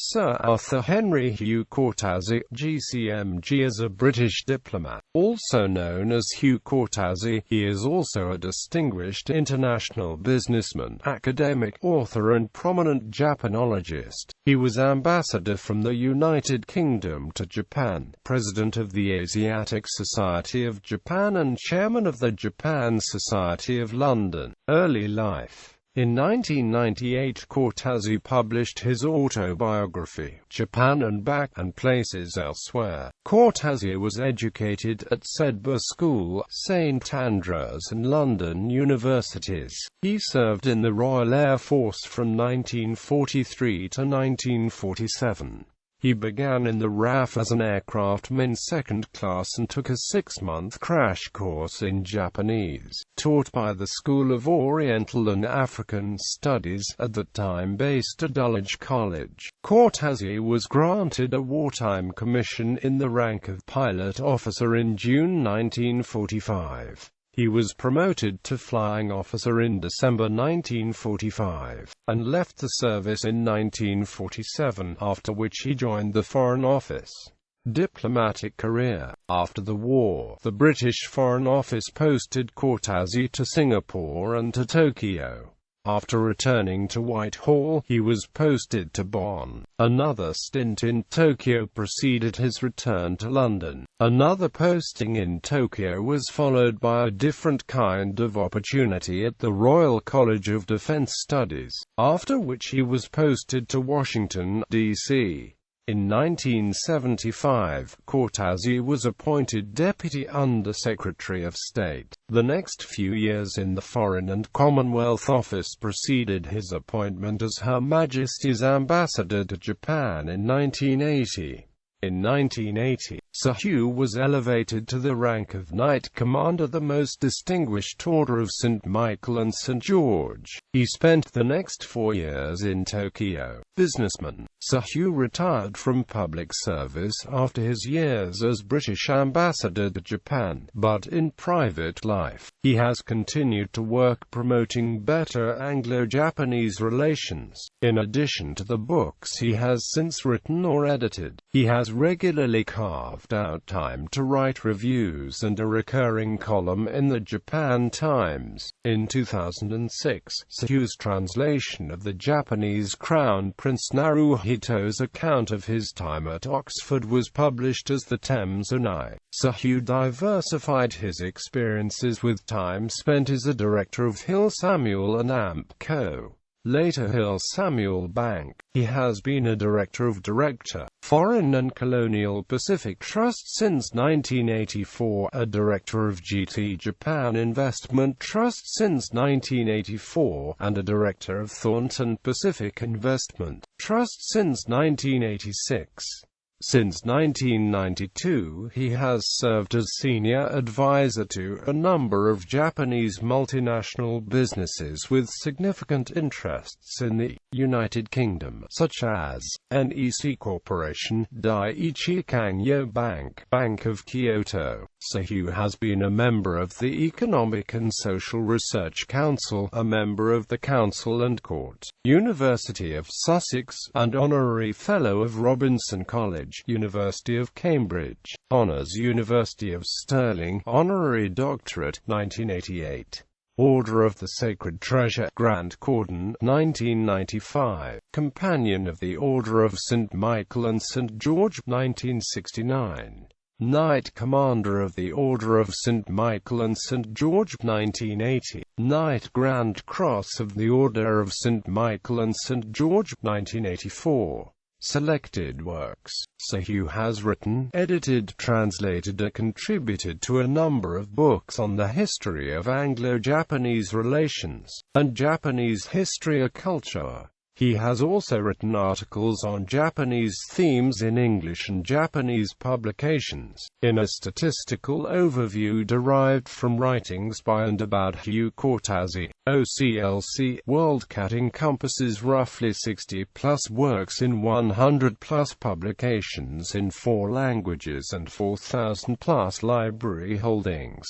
Sir Arthur Henry Hugh Cortazzi, GCMG, is a British diplomat. Also known as Hugh Cortazzi, he is also a distinguished international businessman, academic, author and prominent Japanologist. He was ambassador from the United Kingdom to Japan, president of the Asiatic Society of Japan and chairman of the Japan Society of London. Early life. In 1998, Cortazzi published his autobiography, Japan and Back and Places Elsewhere. Cortazzi was educated at Sedbergh School, St Andrews and London universities. He served in the Royal Air Force from 1943 to 1947. He began in the RAF as an aircraftman second class and took a 6-month crash course in Japanese, taught by the School of Oriental and African Studies, at that time based at Dulwich College. Cortazzi was granted a wartime commission in the rank of pilot officer in June 1945. He was promoted to flying officer in December 1945, and left the service in 1947, after which he joined the Foreign Office. Diplomatic career. After the war, the British Foreign Office posted Cortazzi to Singapore and to Tokyo. After returning to Whitehall, he was posted to Bonn. Another stint in Tokyo preceded his return to London. Another posting in Tokyo was followed by a different kind of opportunity at the Royal College of Defense Studies, after which he was posted to Washington, D.C. In 1975, Cortazzi was appointed Deputy Under-Secretary of State. The next few years in the Foreign and Commonwealth Office preceded his appointment as Her Majesty's Ambassador to Japan in 1980. In 1980, Sir Hugh was elevated to the rank of Knight Commander, the most distinguished Order of St. Michael and St. George. He spent the next 4 years in Tokyo. Businessman. Sir Hugh retired from public service after his years as British Ambassador to Japan, but in private life, he has continued to work promoting better Anglo-Japanese relations. In addition to the books he has since written or edited, he has regularly carved out time to write reviews and a recurring column in the Japan Times. In 2006, Sir Hugh's translation of the Japanese Crown Prince Naruhito's account of his time at Oxford was published as The Thames and I. Sir Hugh diversified his experiences with time spent as a director of Hill Samuel and Amp Co., later Hill Samuel Bank. He has been a director of Foreign and Colonial Pacific Trust since 1984, a director of GT Japan Investment Trust since 1984, and a director of Thornton Pacific Investment Trust since 1986. Since 1992, he has served as senior advisor to a number of Japanese multinational businesses with significant interests in the United Kingdom, such as NEC Corporation, Daiichi Kangyo Bank, Bank of Kyoto. Sir Hugh has been a member of the Economic and Social Research Council, a member of the Council and Court, University of Sussex, and Honorary Fellow of Robinson College, University of Cambridge, Honours University of Stirling, Honorary Doctorate, 1988. Order of the Sacred Treasure, Grant Cordon, 1995. Companion of the Order of St. Michael and St. George, 1969. Knight Commander of the Order of St. Michael and St. George, 1980. Knight Grand Cross of the Order of St. Michael and St. George, 1984. Selected works. Sir Hugh has written, edited, translated and contributed to a number of books on the history of Anglo-Japanese relations, and Japanese history or culture. He has also written articles on Japanese themes in English and Japanese publications. In a statistical overview derived from writings by and about Hugh Cortazzi, OCLC, WorldCat encompasses roughly 60+ works in 100+ publications in 4 languages and 4,000+ library holdings.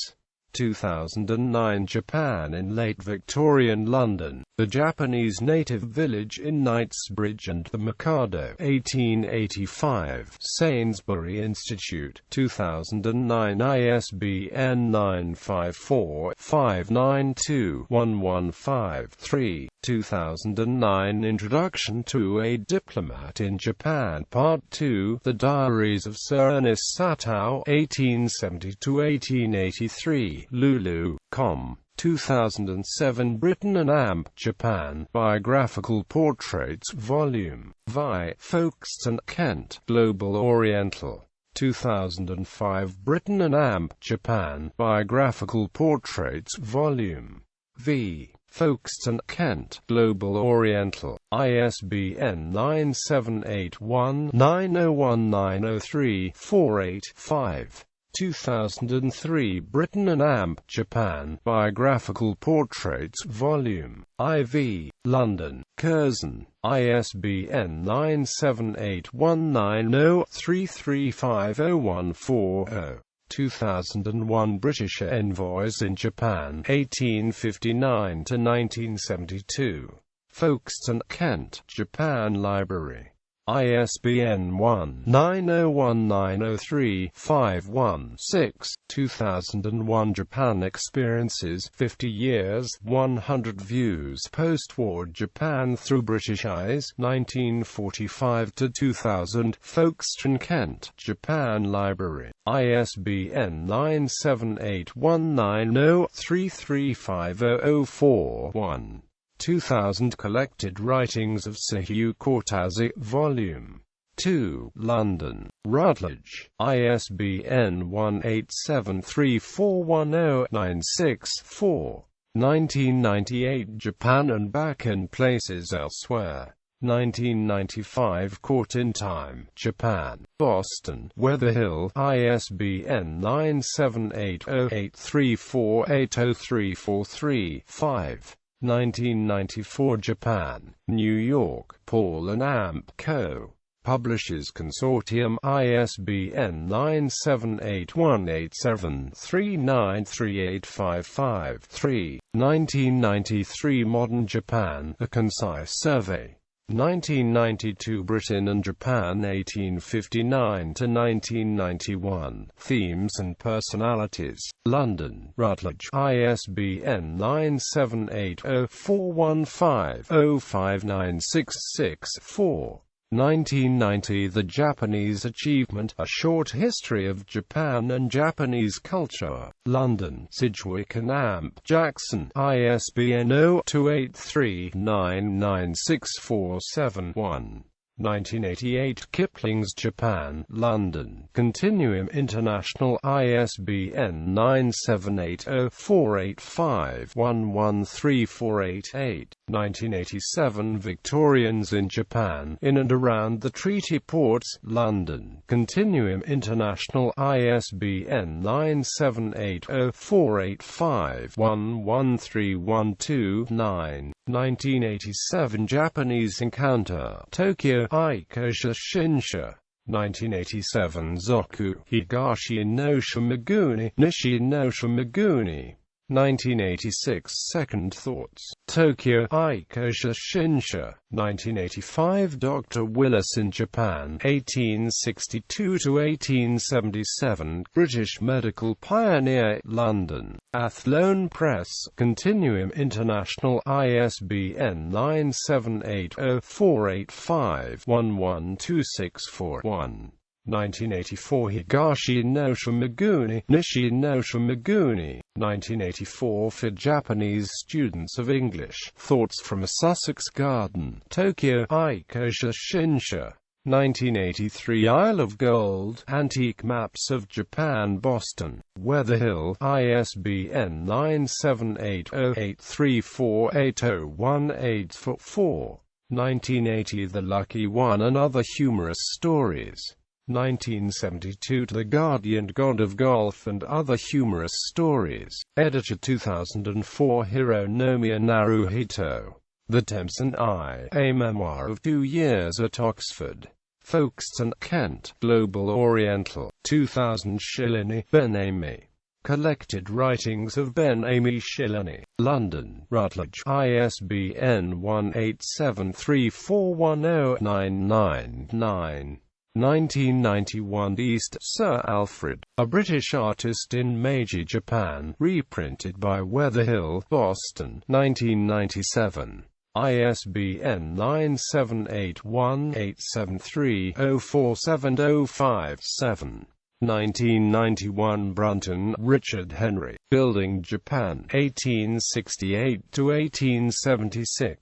2009 Japan in late Victorian London, the Japanese native village in Knightsbridge and the Mikado, 1885, Sainsbury Institute, 2009 ISBN 954-592-115-3, 2009 Introduction to A Diplomat in Japan Part 2, The Diaries of Sir Ernest Satow, 1870–1883, Lulu.com, 2007 Britain and Amp, Japan, Biographical Portraits Volume, Vi, Folkestone, Kent, Global Oriental, 2005 Britain and Amp, Japan, Biographical Portraits Volume, V, Folkestone, Kent, Global Oriental, ISBN 978-1-901903-48-5. 2003 Britain and Amp, Japan, Biographical Portraits Volume, IV, London, Curzon, ISBN 978-1903350140. 2001 British Envoys in Japan, 1859–1972. Folkestone, Kent, Japan Library. ISBN 1-901903-516. 2001 Japan Experiences, 50 Years, 100 Views Post-War Japan Through British Eyes, 1945–2000. Folkestone, Kent, Japan Library. ISBN 978-1903350041. 2000 Collected Writings of Sir Hugh Cortazzi, Volume 2, London, Routledge, ISBN 1-873410964. 1998 Japan and Back and Places Elsewhere. 1995 Caught in Time, Japan, Boston, Weatherhill, ISBN 978-0834803343-5. 1994 Japan, New York, Paul and Amp Co. Publishers Consortium, ISBN 978-1873938553. 1993 Modern Japan, A Concise Survey. 1992 Britain and Japan 1859–1991, Themes and Personalities, London, Routledge, ISBN 978-0415-05966-4. 1990 The Japanese Achievement, A Short History of Japan and Japanese Culture, London, Sidgwick and Amp Jackson, ISBN 0283996471. 1988 Kipling's Japan, London, Continuum International, ISBN 978-0485-113488. 1987 Victorians in Japan, In and Around the Treaty Ports, London, Continuum International, ISBN 978-0485-113129. 1987 Japanese Encounter, Tokyo, Eikosha Shinsha. 1987 Zoku, Higashi no Shimaguni, Nishi no Shimaguni. 1986 Second Thoughts, Tokyo, Eikosha Shinsha. 1985 Dr. Willis in Japan, 1862–1877, British medical pioneer, London, Athlone Press, Continuum International, ISBN 978-0485-11264-1. 1984 Higashi no Shimaguni, Nishi no Shimaguni. 1984 For Japanese Students of English, Thoughts from a Sussex Garden, Tokyo, Eikosha Shinsha. 1983 Isle of Gold, Antique Maps of Japan, Boston, Weatherhill, ISBN 978-0834801844. 1980 The Lucky One and Other Humorous Stories. 1972 The Guardian God of Golf and Other Humorous Stories. Editor 2004 Hironomiya Naruhito. The Thames and I, A Memoir of 2 Years at Oxford. Folkestone, Kent, Global Oriental, 2000 Shillini, Benami. Collected Writings of Ben-Ami Shilani. London, Routledge. ISBN 1873410999. 1991. East, Sir Alfred. A British Artist in Meiji, Japan. Reprinted by Weatherhill, Boston. 1997. ISBN 9781873047057. 1991. Brunton, Richard Henry. Building Japan, 1868–1876.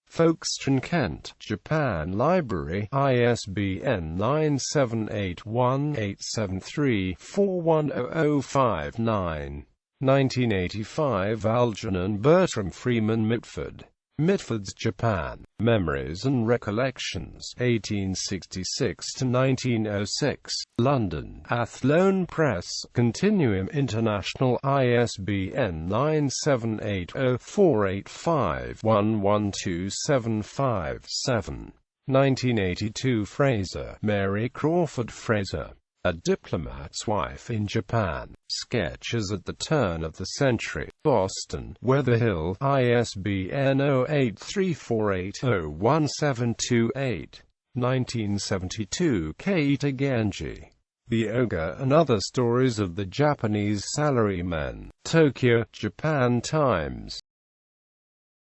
Folkestone, Kent, Japan Library. ISBN 9781873410059. 1985. Algernon Bertram Freeman Mitford. Mitford's Japan, Memories and Recollections, 1866–1906, London, Athlone Press, Continuum International. ISBN 9780485112757. 1982. Fraser, Mary Crawford Fraser. A Diplomat's Wife in Japan. Sketches at the Turn of the Century. Boston, Weatherhill. ISBN 0834801728. 1972. Keita Genji. The Ogre and Other Stories of the Japanese Salarymen. Tokyo, Japan Times.